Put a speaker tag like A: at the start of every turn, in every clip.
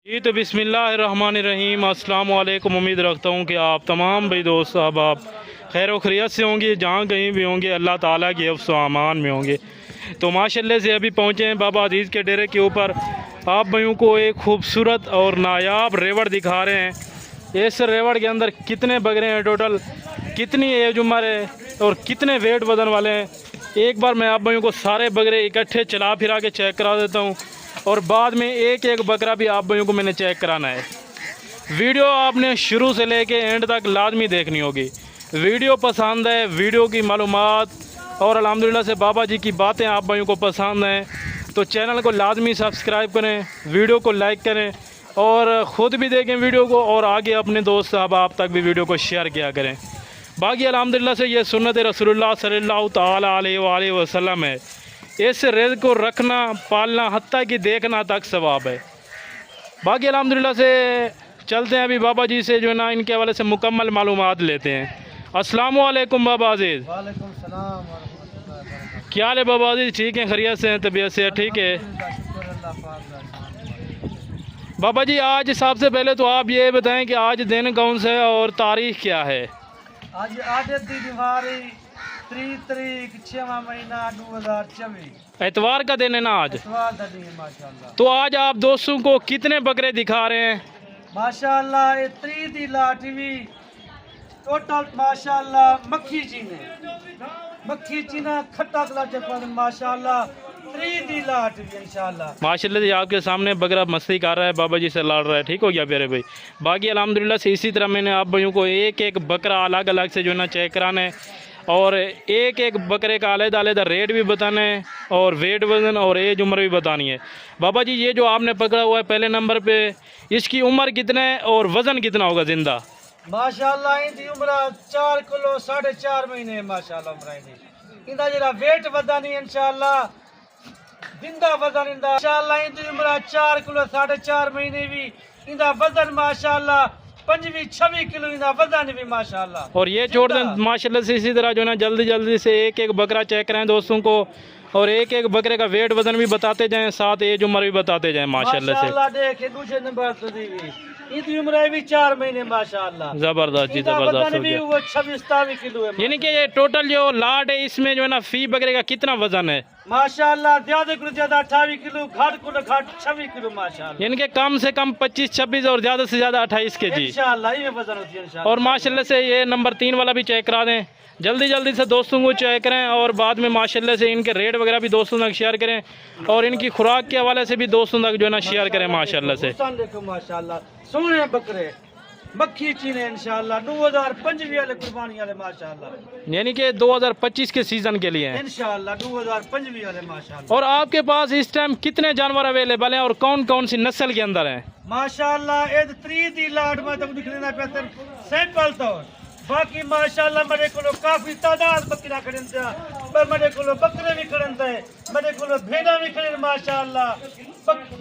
A: जी तो बिस्मिल्लाहिर्रहमानिर्रहीम अस्सलाम वालेकुम। उम्मीद रखता हूँ कि आप तमाम भाई दोस्त आप खैर व खैरियत से होंगे, जहाँ कहीं भी होंगे अल्लाह ताला के हिफ्ज़ व अमान में होंगे। तो माशाल्लाह से अभी पहुँचे हैं बाबा अजीज़ के डेरे के ऊपर। आप भाइयों को एक खूबसूरत और नायाब रेवड़ दिखा रहे हैं। इस रेवड़ के अंदर कितने बकरे हैं, टोटल कितनी एज उम्र है और कितने वेट वज़न वाले हैं, एक बार मैं आप भाइयों को सारे बकरे इकट्ठे चला फिरा के चेक करा देता हूँ और बाद में एक एक बकरा भी आप भाइयों को मैंने चेक कराना है। वीडियो आपने शुरू से लेके एंड तक लाजमी देखनी होगी। वीडियो पसंद है, वीडियो की मालूमात और अल्हम्दुलिल्लाह से बाबा जी की बातें आप भाइयों को पसंद हैं तो चैनल को लाजमी सब्सक्राइब करें, वीडियो को लाइक करें और ख़ुद भी देखें वीडियो को और आगे अपने दोस्त अहबाब तक भी वीडियो को शेयर किया करें। बाकी अल्हम्दुलिल्लाह से ये सुन्नत रसूलुल्लाह सल्लल्लाहु ताला अलैहि वसल्लम है। इस रिज़्क़ को रखना, पालना, हत्ता कि देखना तक सवाब है। बाकी अल्हम्दुलिल्लाह से चलते हैं अभी बाबा जी से जो है ना इनके हवाले से मुकम्मल मालूमात लेते हैं। अस्सलामु अलैकुम बाबा अजीज़।
B: वालेकुम सलाम व रहमतुल्लाहि व बरकातहू।
A: क्या हाल है बाबा अजीज़? ठीक है, खैरियत से हैं, तबीयत से ठीक है?
B: शुक्र अल्लाह पाक का।
A: बाबा जी आज सबसे पहले तो आप ये बताएं कि आज दिन कौन सा है और तारीख़ क्या है?
B: आज 8 दिवारी 3 तारीख 6वां महीना 2024
A: एतवार का दिन है ना आज?
B: इतवार का दिन है माशाल्लाह।
A: तो आज आप दोस्तों को कितने बकरे दिखा रहे हैं?
B: माशाल्लाह ये 3 दी लाटवी टोटल माशाल्लाह मक्खी चीना खट्टा कला चपन माशाल्लाह 3 दी लाटवी इंशाल्लाह।
A: माशाल्लाह से आपके सामने बकरा मस्ती कर रहा है, बाबा जी से लड़ रहा है। ठीक हो गया प्यारे भाई। बाकी अल्हम्दुलिल्लाह से इसी तरह मैंने आप भाइयों को एक एक बकरा अलग अलग से जो है ना चेक कराना है और एक एक बकरे का अलग अलग रेट भी बताना है और वेट वज़न और एज उम्र भी बतानी है। बाबा जी ये जो आपने पकड़ा हुआ है पहले नंबर पे, इसकी उम्र कितना है और वज़न कितना होगा ज़िंदा?
B: माशाल्लाह इनकी उम्र 4 किलो 4.5 महीने माशाल्लाह उम्र इनकी। इंदा जरा वेट वधा नहीं इंशाल्लाह, जिंदा वजन इंदा इंशाल्लाह इनकी उम्र 4 किलो 4.5 महीने भी। इंदा वजन माशाल्लाह 25-26 किलो इंदा वजन भी माशाल्लाह।
A: और ये छोड़ दें माशाल्लाह से इसी तरह जो है ना जल्दी जल्दी से एक एक बकरा चेक कराएं दोस्तों को और एक एक बकरे का वेट वजन भी बताते जाएं, साथ एज उम्र भी बताते जाएं माशाल्लाह से।
B: माशाल्लाह देखे दूसरे नंबर तो दी इनकी उम्र भी 4 महीने माशाल्लाह।
A: ज़बरदस्त जी, ज़बरदस्त हो
B: भी
A: गया।
B: वो 26-27 किलो है
A: यानी कि ये टोटल जो लाट है इसमें जो है ना फी बकरे का कितना वजन है?
B: माशाल्लाह ज्यादा को ज्यादा 28 किलो, घाट को घाट 26 किलो माशाल्लाह।
A: यानी कि कम से कम 25-26 और ज़्यादा से ज़्यादा 28 के जी
B: इंशाल्लाह ये वजन होती है इंशाल्लाह।
A: और माशाल्लाह से ये नंबर 3 वाला भी चेक करा दें, जल्दी जल्दी से दोस्तों को चेक करें और बाद में माशाल्लाह से इनके रेट वगैरह भी दोस्तों तक शेयर करें और इनकी खुराक के हवाले से भी दोस्तों तक जो है ना शेयर करें माशाल्लाह से।
B: देखो माशाल्लाह सोने बकरे मक्खी चीने इंशाल्लाह 2025 वाले कुर्बानी वाले माशाल्लाह।
A: यानी कि 2025 के सीज़न के लिए हैं
B: इंशाल्लाह 2025 वाले माशाल्लाह।
A: और आपके पास इस टाइम कितने जानवर अवेलेबल हैं और कौन कौन सी नस्ल के अंदर हैं?
B: माशाल्लाह ए 3 दी लाट में तक दिखना बेहतर सैंपल तो बाकी माशाल्लाह मेरे को काफी तादाद बकरा खड़न पर मेरे को बकरे भी खड़न थे, मेरे को भेड़ा भी खड़न माशाल्लाह,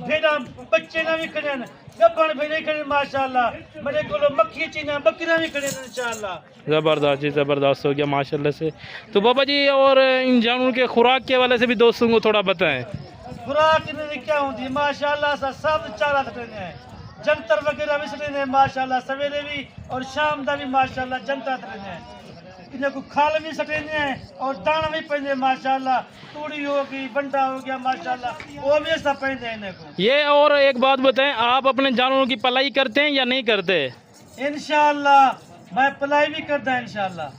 B: भेड़ा बच्चे ना भी खड़न, गब्बन भेड़े खड़न माशाल्लाह, मेरे को मक्खी चीना बकरा भी खड़न इंशाल्लाह।
A: ज़बरदस्त जी, ज़बरदस्त हो गया माशाल्लाह से। तो बाबा जी और इन जानवरों के खुराक के हवाले से भी दोस्तों को थोड़ा बताएं।
B: खुराक इन्हें क्या होती है माशाल्लाह सा सब चारा सटने हैं, जंतर वगैरह भी सटने हैं माशाल्लाह, सवेरे भी और शाम दा भी माशाल्लाह जनता सटने हैं। इन्हें को खाल भी सटने हैं और दाना भी पहने माशाल्लाह, तूड़ी हो गई, बंडा हो गया माशाल्लाह, वो भी सब पहने हैं इन्हें को।
A: ये और एक बात बताएं, आप अपने जानवरों की पलाई करते हैं या नहीं करते?
B: इंशाल्लाह मैं पलाई भी करता है इंशाल्लाह।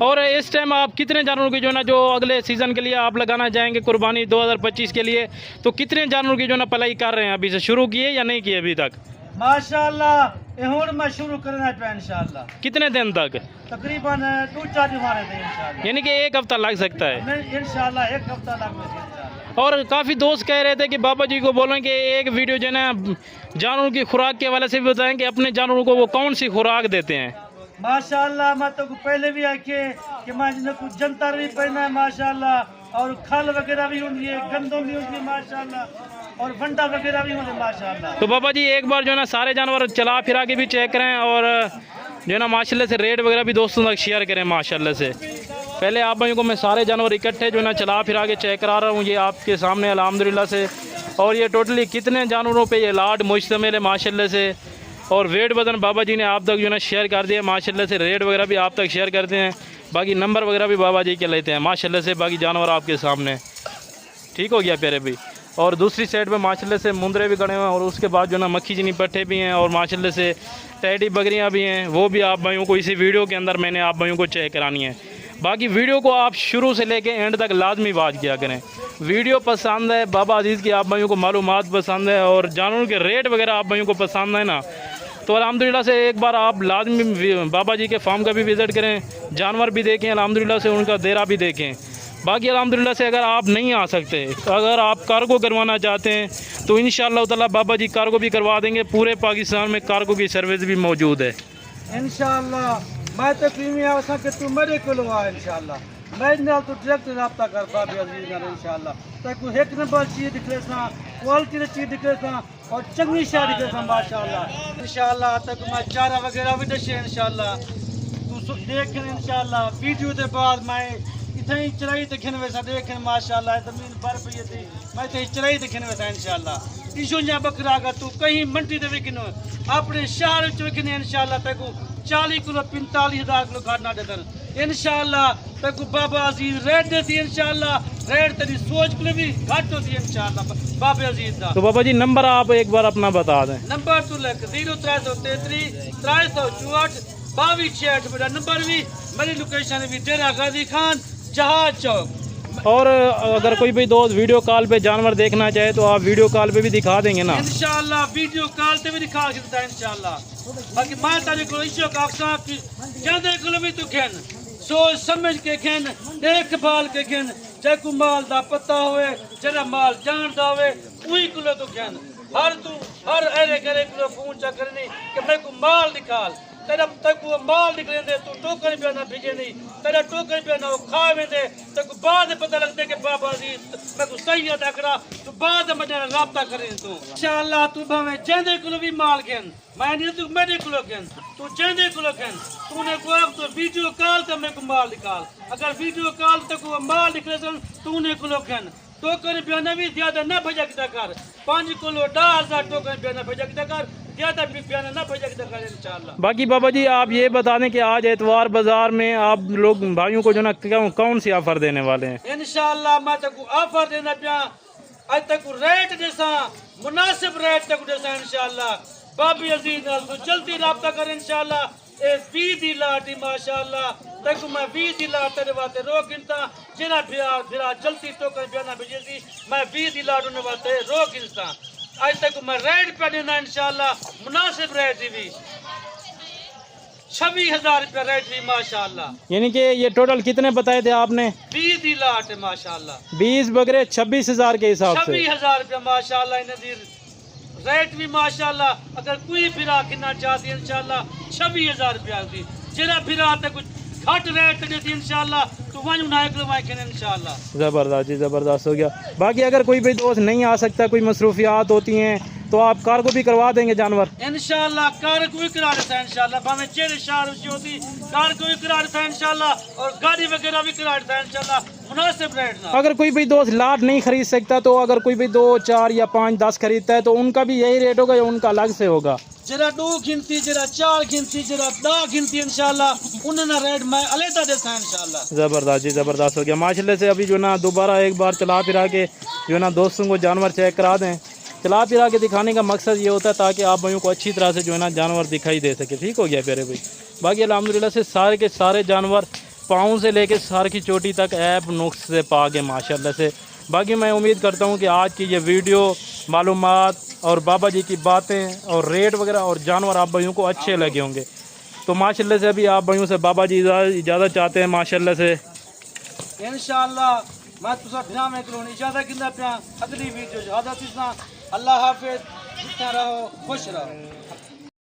A: और इस टाइम आप कितने जानवरों की जो है ना जो अगले सीज़न के लिए आप लगाना चाहेंगे कुर्बानी 2025 के लिए, तो कितने जानवरों की जो है ना पलाई कर रहे हैं? अभी से शुरू किए या नहीं किए अभी तक?
B: माशाल्लाह हुण मैं शुरू करना पे इंशाल्लाह।
A: कितने दिन तक?
B: तकरीबन 2-4 दिन हमारे थे इंशाल्लाह।
A: यानी कि 1 हफ्ता लग सकता है
B: नहीं इंशाल्लाह 1 हफ्ता लग इंशाल्लाह।
A: और काफ़ी दोस्त कह रहे थे कि बाबा जी को बोलें कि एक वीडियो जो है ना जानवरों की खुराक के हवाले से भी बताएं कि अपने जानवरों को वो कौन सी खुराक देते हैं।
B: माशाल्लाह मैं तो पहले भी आके कि मैं जिन्हें कुछ जनता भी पहना है माशाल्लाह और खल वगैरह भी होती है, गंदम भी होती है माशाल्लाह और भंडा वगैरह भी होते माशाल्लाह।
A: तो बाबा जी एक बार जो है ना सारे जानवर चला फिरा के भी चेक करें और जो है ना माशाल्लाह से रेट वगैरह भी दोस्तों तक शेयर करें माशाल्लाह से। पहले आप भाइयों को मैं सारे जानवर इकट्ठे जो है ना चला फिरा के चेक करा रहा हूँ, ये आपके सामने अल्हम्दुलिल्लाह से और ये टोटली कितने जानवरों पे ये लाट मुश्तमिल है माशाल्लाह से। और वेट वज़न बाबा जी ने आप तक जो है ना शेयर कर दिया माशाल्लाह से। रेट वगैरह भी आप तक शेयर करते हैं, बाकी नंबर वगैरह भी बाबा जी के लेते हैं माशाल्लाह से। बाकी जानवर आपके सामने ठीक हो गया प्यारे भाई। और दूसरी साइड पे माशाल्लाह से मुंदरे भी खड़े हुए हैं और उसके बाद जो है ना मक्खी चीनी पट्टे भी हैं और माशाल्लाह से टैडी बकरियां भी हैं, वो भी आप भाइयों को इसी वीडियो के अंदर मैंने आप भाइयों को चेक करानी है। बाकी वीडियो को आप शुरू से लेके एंड तक लाजमी वाच किया करें। वीडियो पसंद है, बाबा अजीज़ की आप भाइयों को मालूमात पसंद है और जानवरों के रेट वगैरह आप भाइयों को पसंद है ना, तो अल्हम्दुलिल्लाह से एक बार आप लाजमी बाबा जी के फार्म का भी विज़िट करें, जानवर भी देखें, अल्हम्दुलिल्लाह से उनका देरा भी देखें। बाकी अल्हम्दुलिल्लाह से अगर आप नहीं आ सकते, अगर आप कार्गो करवाना चाहते हैं तो इंशाअल्लाह ताला बाबा जी कार्गो भी करवा देंगे। पूरे पाकिस्तान में कार्गो की सर्विस भी मौजूद है
B: इंशाअल्लाह। मैं तो क्रीमी आसा कि तू मेरे को लवा इंशाअल्लाह। मैं नाल तो डायरेक्ट रब्ता कर बाबे अजीज नाल इंशाअल्लाह। ताकि एक नंबर चीज दिखले सा, क्वालिटी की चीज दिखले सा और चंगी शादी दिखले सा माशाअल्लाह। इंशाअल्लाह तक मैं चारा वगैरह भी दशे इंशाअल्लाह। तू देख इंशाअल्लाह वीडियो के बाद मैं इतनी चराई दिखने वैसा देखें माशाअल्लाह। जमीन बर्फ ये थी मैं तो चराई दिखने वैसा इंशाअल्लाह। इशो या बकरा का तू कहीं मंडी दे विकनो अपने शहर च विकने इंशाअल्लाह। तक 40 किलो 45,000 किलो घाटना देकर इंशाअल्लाह। तक बाबा अजीज रेट देती इंशाअल्लाह। रेट तेरी सोच के लिए भी घट होती है इंशाअल्लाह बाबा अजीज का।
A: तो बाबा जी नंबर आप एक बार अपना बता दें।
B: नंबर तू लिख 0333 364 2268 मेरा नंबर भी, मेरी लोकेशन भी डेरा गाजी खान जहाज चौक।
A: और अगर कोई भी दोस्त वीडियो कॉल पे जानवर देखना चाहे तो आप वीडियो कॉल पे भी दिखा देंगे ना
B: इंशाअल्लाह। वीडियो कॉल पे भी दिखा सकता है इंशाअल्लाह। बाकी माल तारे को इशो का अक्सा की ज्यादा को भी तू खेन सोच समझ के खेन, देखभाल के खेन। जको माल दा पता होए, जरा माल जानदा होए उही को तू खेन। हर एरे करे को फोन चा करनी कि मैं को माल निकाल। तेरा तक वो माल निकले दे तू टोकन पे ना भेजे नहीं, तेरा टोकन पे ना वो खावे दे। तक बाद पता लगते कि बाबा जी मैं को सही अदा करा तो बाद में राब्ता करें तू इंशाअल्लाह। तू भावे जेंदे को भी माल खेन, मैं नहीं तू मेरे को खेन, तू जेंदे को खेन। तूने को तो वीडियो कॉल कर मेरे को माल निकाल। अगर वीडियो कॉल तक वो माल निकले तूने को खेन। टोकन पे भी ज्यादा ना भेजा कर 5 किलो 10,000 टोकन पे ना भेजा कर ज्यादा भी प्याना ना भेजा कर इंशाअल्लाह।
A: बाकी बाबा जी आप ये बता दें कि आज एतवार बाजार में आप लोग भाइयों को जो ना कौन सी ऑफर देने वाले हैं
B: इंशाअल्लाह। मैं तक ऑफर देना पिया आज तक रेट जैसा मुनासिब रेट तक जैसा इंशाअल्लाह। बाबी अजीज नाल तो जल्दी राब्ता कर इंशाअल्लाह। ए 20 दी लाटी माशाअल्लाह। तक मैं 20 दी लाट तेरे वास्ते रोक गिनता जिना फिरा जल्दी टोकन बियाना भेजी मैं 20 दी लाट उन्हें वास्ते रोक गिनता। आज तक मैं रेट पे देना इंशाअल्लाह मुनासिब रेट भी 26,000 रुपया रेट भी माशाअल्लाह।
A: यानी कि ये टोटल कितने बताए थे आपने?
B: 20 दी लाट माशाअल्लाह।
A: 20 बकरे 26,000 के हिसाब से
B: 26,000 रुपया माशाअल्लाह। नजीर रेट भी माशाअल्लाह। अगर कोई फिरा कितना चाहती है इंशाअल्लाह 26,000 रुपया दी जरा फिरा तक कुछ घट रेट देती इंशाअल्लाह तो वहीं नायक लवाए के इंशाअल्लाह।
A: ज़बरदस्त जी, ज़बरदस्त हो गया। बाकी अगर कोई भी दोस्त नहीं आ सकता, कोई मसरूफियात होती हैं तो आप कार्गो भी करवा देंगे जानवर
B: इंशाअल्लाह। कार्गो भी करा देता है इंशाअल्लाह। भावे चेहरे शहर होती कार्गो भी करा देता है इंशाअल्लाह और गाड़ी वगैरह भी करा देता है इंशाअल्लाह मुनासिब रेट ना।
A: अगर कोई भी दोस्त लाट नहीं खरीद सकता तो अगर कोई भी 2, 4 या 5, 10 खरीदता है तो उनका भी यही रेट होगा या उनका अलग से होगा?
B: जरा 2 गिनती, जरा 4 गिनती, जरा 10 गिनती इंशाअल्लाह उन्होंने रेट मैं अलग देता है इंशाअल्लाह।
A: ज़बरदस्त जी, ज़बरदस्त हो गया माशाल्लाह से। अभी जो ना दोबारा एक बार चला फिरा के जो ना दोस्तों को जानवर चेक करा दें। चला फिरा के दिखाने का मकसद ये होता है ताकि आप भाइयों को अच्छी तरह से जो है ना जानवर दिखाई दे सके। ठीक हो गया प्यारे भाई। बाकी अल्हम्दुलिल्लाह से सारे के सारे जानवर पाँव से लेके सर की चोटी तक ऐप नुक्स से पाक है माशाल्लाह से। बाकी मैं उम्मीद करता हूँ कि आज की ये वीडियो मालूमात और बाबा जी की बातें और रेट वगैरह और जानवर आप भाइयों को अच्छे लगे होंगे। तो माशाल्लाह से अभी आप भाइयों से बाबा जी इजाज़त चाहते हैं माशाल्लाह से
B: इंशाअल्लाह। मैं तुसा फिर में करूँ इजाज़त किंदा पिया अगली वीडियो अल्लाह हाफिज़। जितना रहो खुश रहो।